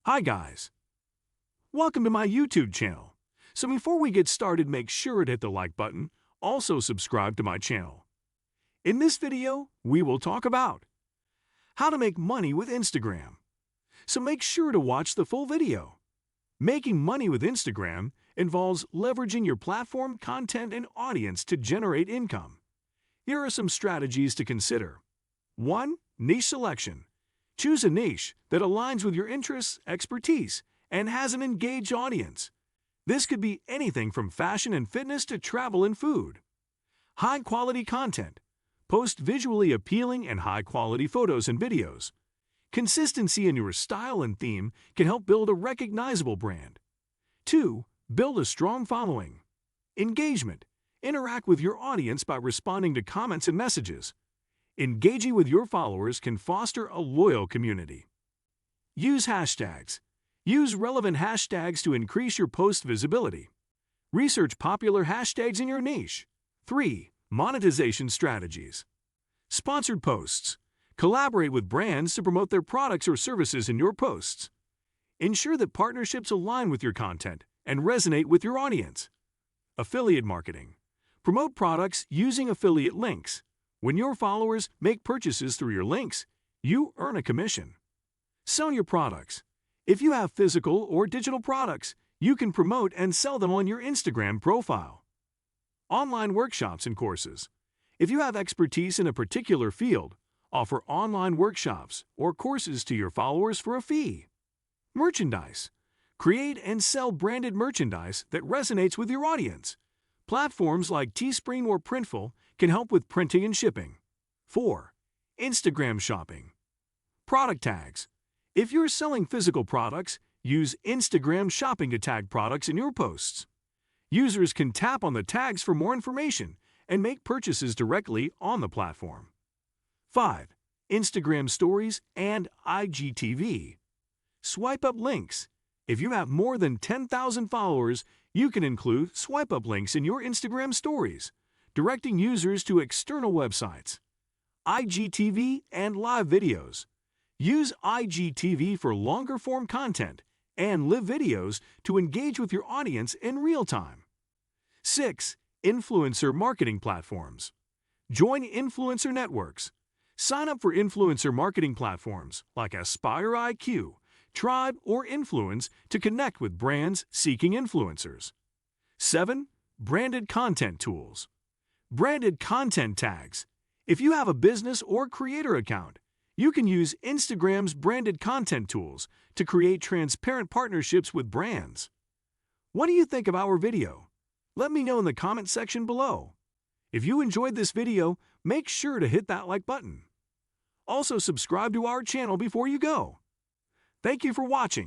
Hi guys, welcome to my YouTube channel. So before we get started, make sure to hit the like button, also subscribe to my channel. In this video, we will talk about how to make money with Instagram. So make sure to watch the full video. Making money with Instagram involves leveraging your platform, content, and audience to generate income. Here are some strategies to consider. 1. Niche selection. Choose a niche that aligns with your interests, expertise, and has an engaged audience. This could be anything from fashion and fitness to travel and food. High-quality content. Post visually appealing and high-quality photos and videos. Consistency in your style and theme can help build a recognizable brand. 2. Build a strong following. Engagement. Interact with your audience by responding to comments and messages. Engaging with your followers can foster a loyal community. Use hashtags. Use relevant hashtags to increase your post visibility. Research popular hashtags in your niche. 3. Monetization strategies. Sponsored posts. Collaborate with brands to promote their products or services in your posts. Ensure that partnerships align with your content and resonate with your audience. Affiliate marketing. Promote products using affiliate links. When your followers make purchases through your links, you earn a commission. Sell your products. If you have physical or digital products, you can promote and sell them on your Instagram profile. Online workshops and courses. If you have expertise in a particular field, offer online workshops or courses to your followers for a fee. Merchandise. Create and sell branded merchandise that resonates with your audience. Platforms like Teespring or Printful can help with printing and shipping. 4. Instagram shopping. Product tags. If you're selling physical products, use Instagram shopping to tag products in your posts. Users can tap on the tags for more information and make purchases directly on the platform. 5. Instagram stories and IGTV. Swipe up links. If you have more than 10,000 followers, you can include swipe up links in your Instagram stories, directing users to external websites. IGTV and live videos. Use IGTV for longer form content and live videos to engage with your audience in real time. 6. Influencer marketing platforms. Join influencer networks. Sign up for influencer marketing platforms like Aspire IQ, Tribe, or Influence to connect with brands seeking influencers. 7. Branded content tools. Branded content tags. If you have a business or creator account, you can use Instagram's branded content tools to create transparent partnerships with brands. What do you think of our video? Let me know in the comment section below. If you enjoyed this video, make sure to hit that like button. Also, subscribe to our channel before you go. Thank you for watching.